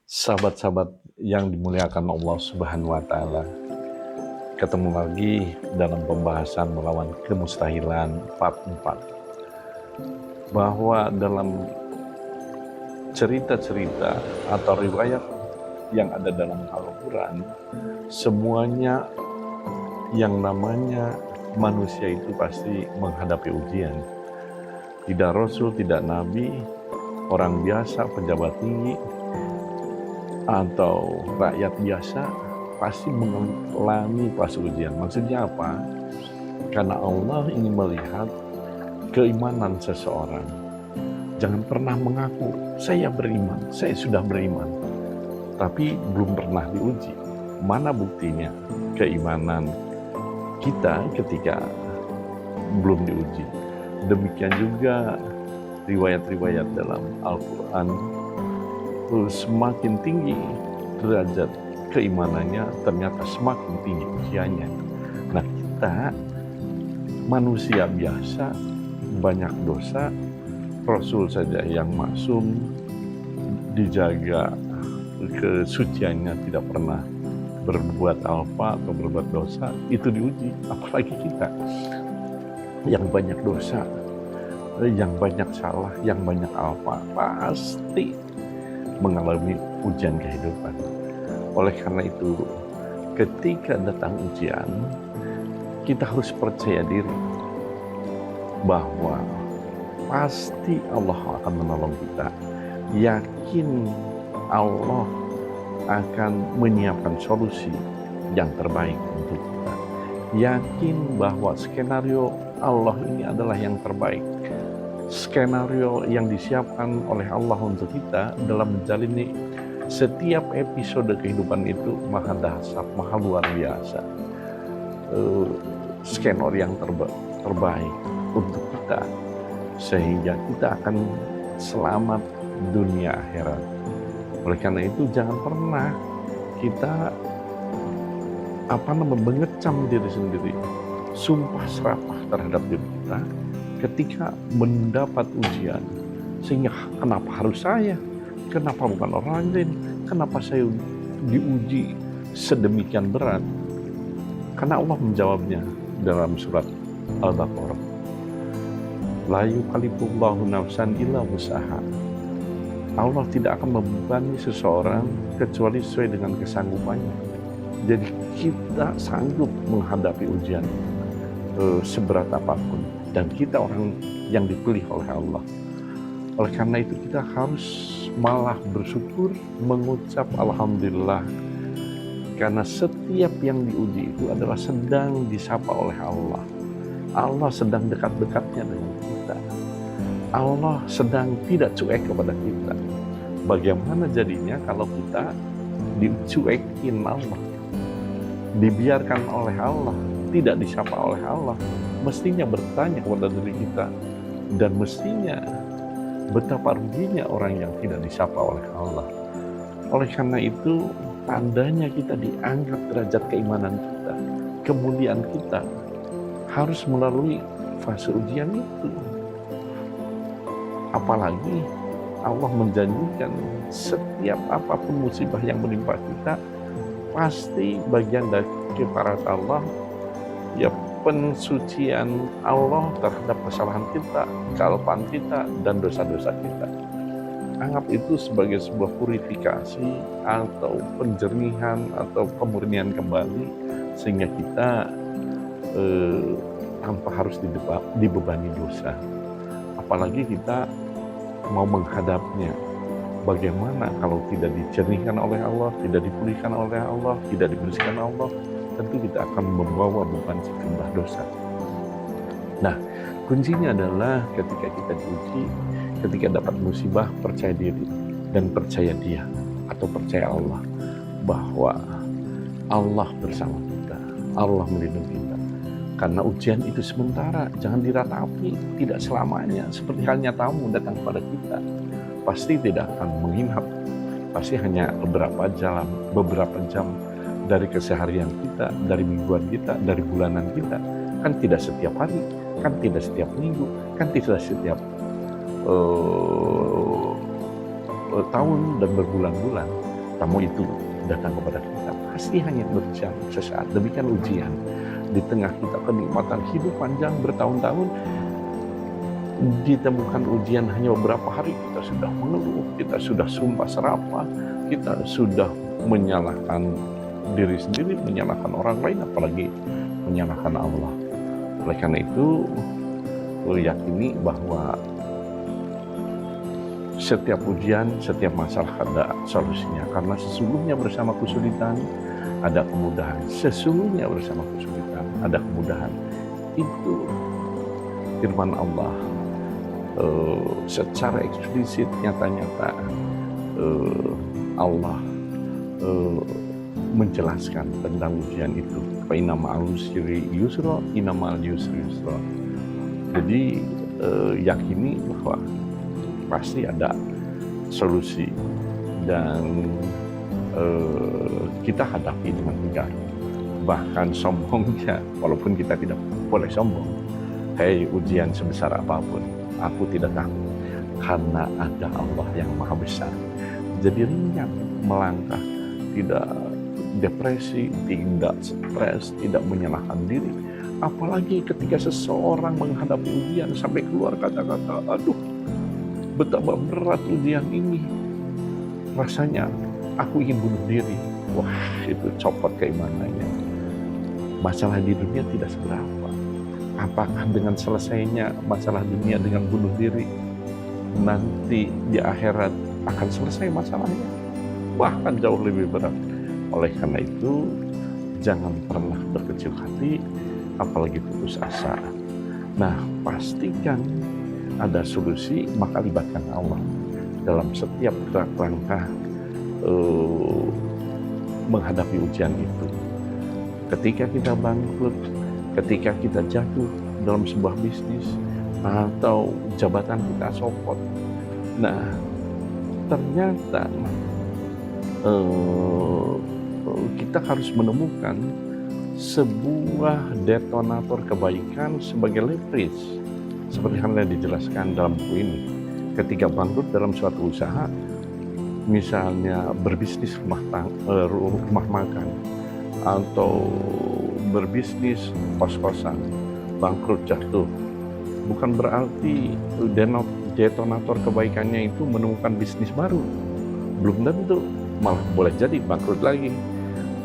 Sahabat-sahabat yang dimuliakan Allah Subhanahu wa Ta'ala, ketemu lagi dalam pembahasan melawan kemustahilan part 4. Bahwa dalam cerita-cerita atau riwayat yang ada dalam Al-Quran, semuanya yang namanya manusia itu pasti menghadapi ujian. Tidak Rasul, tidak Nabi, orang biasa, pejabat tinggi, atau rakyat biasa pasti mengalami fase ujian. Maksudnya apa? Karena Allah ingin melihat keimanan seseorang. Jangan pernah mengaku, saya beriman, saya sudah beriman, tapi belum pernah diuji. Mana buktinya keimanan kita ketika belum diuji? Demikian juga riwayat-riwayat dalam Al-Quran, semakin tinggi derajat keimanannya, ternyata semakin tinggi ujiannya. Nah, kita manusia biasa, banyak dosa. Rasul saja yang maksum, dijaga kesuciannya, tidak pernah berbuat apa atau berbuat dosa, itu diuji. Apalagi kita yang banyak dosa, yang banyak salah, yang banyak apa, pasti mengalami ujian kehidupan. Oleh karena itu, ketika datang ujian, kita harus percaya diri bahwa pasti Allah akan menolong kita. Yakin Allah akan menyiapkan solusi yang terbaik untuk kita. Yakin bahwa skenario Allah ini adalah yang terbaik. Skenario yang disiapkan oleh Allah untuk kita dalam menjalani setiap episode kehidupan itu maha dahsyat, maha luar biasa. Skenario yang terbaik untuk kita, sehingga kita akan selamat dunia akhirat. Oleh karena itu, jangan pernah kita mengecam diri sendiri, sumpah serapah terhadap diri kita ketika mendapat ujian, sehingga kenapa harus saya, kenapa bukan orang lain, kenapa saya diuji sedemikian berat. Karena Allah menjawabnya dalam surat Al-Baqarah, la yukallifullahu nafsan illa wus'aha. Allah tidak akan membebani seseorang kecuali sesuai dengan kesanggupannya. Jadi kita sanggup menghadapi ujian seberat apapun, dan kita orang yang dipilih oleh Allah. Oleh karena itu, kita harus malah bersyukur, mengucap alhamdulillah, karena setiap yang diuji itu adalah sedang disapa oleh Allah. Allah sedang dekat-dekatnya dengan kita. Allah sedang tidak cuek kepada kita. Bagaimana jadinya kalau kita dicuekin Allah, dibiarkan oleh Allah, tidak disapa oleh Allah? Mestinya bertanya kepada diri kita, dan mestinya betapa ruginya orang yang tidak disapa oleh Allah. Oleh karena itu, tandanya kita dianggap derajat keimanan kita, kemuliaan kita harus melalui fase ujian itu. Apalagi Allah menjanjikan setiap apapun musibah yang menimpa kita, pasti bagian dari kefarat Allah, ya pensucian Allah terhadap kesalahan kita, kealpaan kita, dan dosa-dosa kita. Anggap itu sebagai sebuah purifikasi atau penjernihan atau pemurnian kembali, sehingga kita tanpa harus dibebani dosa. Apalagi kita mau menghadapnya. Bagaimana kalau tidak dicernihkan oleh Allah, tidak dipulihkan oleh Allah, tidak dibersihkan Allah? Tentu kita akan membawa beban sejumlah dosa. Nah, kuncinya adalah ketika kita diuji, ketika dapat musibah, percaya diri dan percaya Dia atau percaya Allah, bahwa Allah bersama kita, Allah melindungi kita. Karena ujian itu sementara, jangan diratapi, tidak selamanya. Seperti halnya tamu datang kepada kita, pasti tidak akan menginap, pasti hanya beberapa jam dari keseharian kita, dari mingguan kita, dari bulanan kita. Kan tidak setiap hari, kan tidak setiap minggu, kan tidak setiap tahun dan berbulan-bulan. tamu itu datang kepada kita, pasti hanya berjalan sesaat. Demikian ujian. Di tengah kita kenikmatan hidup panjang bertahun-tahun, ditemukan ujian hanya beberapa hari, kita sudah mengeluh, kita sudah sumpah serapah, kita sudah menyalahkan diri sendiri, menyalahkan orang lain, apalagi menyalahkan Allah. Oleh karena itu, yakini bahwa setiap ujian, setiap masalah ada solusinya. Karena sesungguhnya bersama kesulitan ada kemudahan. Sesungguhnya bersama kesulitan ada kemudahan. Itu firman Allah secara eksplisit, nyata-nyata Allah menjelaskan tentang ujian itu. Fa inna ma'al usri yusra, inna ma'al yusri yusra. Jadi yakini bahwa pasti ada solusi dan kita hadapi dengan tegar. Bahkan sombongnya, walaupun kita tidak boleh sombong, hei ujian sebesar apapun, aku tidak takut karena ada Allah yang maha besar. Jadi ringan melangkah, tidak depresi, tidak stres, tidak menyalahkan diri. Apalagi ketika seseorang menghadapi ujian sampai keluar kata-kata, aduh, betapa berat ujian ini. Rasanya aku ingin bunuh diri. Wah, itu copot keimanannya. Masalah di dunia tidak seberapa. Apakah dengan selesainya masalah dunia dengan bunuh diri, nanti di akhirat akan selesai masalahnya? Bahkan jauh lebih berat. Oleh karena itu, jangan pernah berkecil hati, apalagi putus asa. Nah, pastikan ada solusi, maka libatkan Allah dalam setiap gerak langkah menghadapi ujian itu. Ketika kita bangkrut, ketika kita jatuh dalam sebuah bisnis, atau jabatan kita copot, nah ternyata kita harus menemukan sebuah detonator kebaikan sebagai leverage. Seperti yang dijelaskan dalam buku ini, ketika bangkrut dalam suatu usaha, misalnya berbisnis rumah makan, atau berbisnis kos-kosan, bangkrut jatuh, bukan berarti detonator kebaikannya itu menemukan bisnis baru. Belum tentu, malah boleh jadi bangkrut lagi,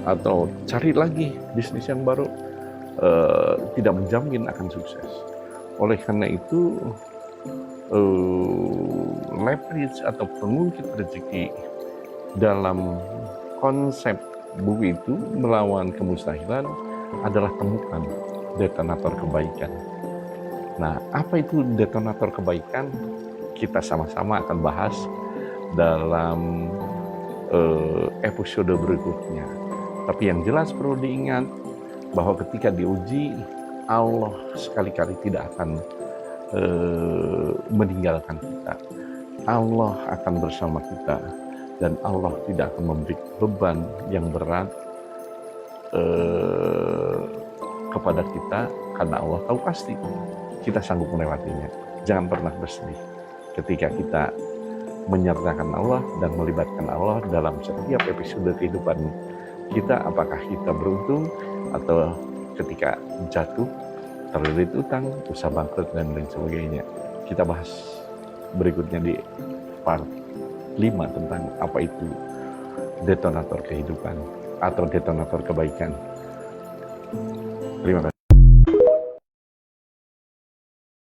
atau cari lagi bisnis yang baru, tidak menjamin akan sukses. Oleh karena itu, leverage atau pengungkit rezeki dalam konsep buku itu melawan kemustahilan adalah temukan detonator kebaikan. Nah, apa itu detonator kebaikan? Kita sama-sama akan bahas dalam episode berikutnya. Tapi yang jelas perlu diingat bahwa ketika diuji, Allah sekali-kali tidak akan meninggalkan kita. Allah akan bersama kita, dan Allah tidak akan memberi beban yang berat kepada kita, karena Allah tahu pasti kita sanggup melewatinya. Jangan pernah bersedih ketika kita menyertakan Allah dan melibatkan Allah dalam setiap episode kehidupan kita. Apakah kita beruntung atau ketika jatuh, terlilit utang, usaha bangkrut, dan lain sebagainya. Kita bahas berikutnya di part 5 tentang apa itu detonator kehidupan atau detonator kebaikan. Terima kasih.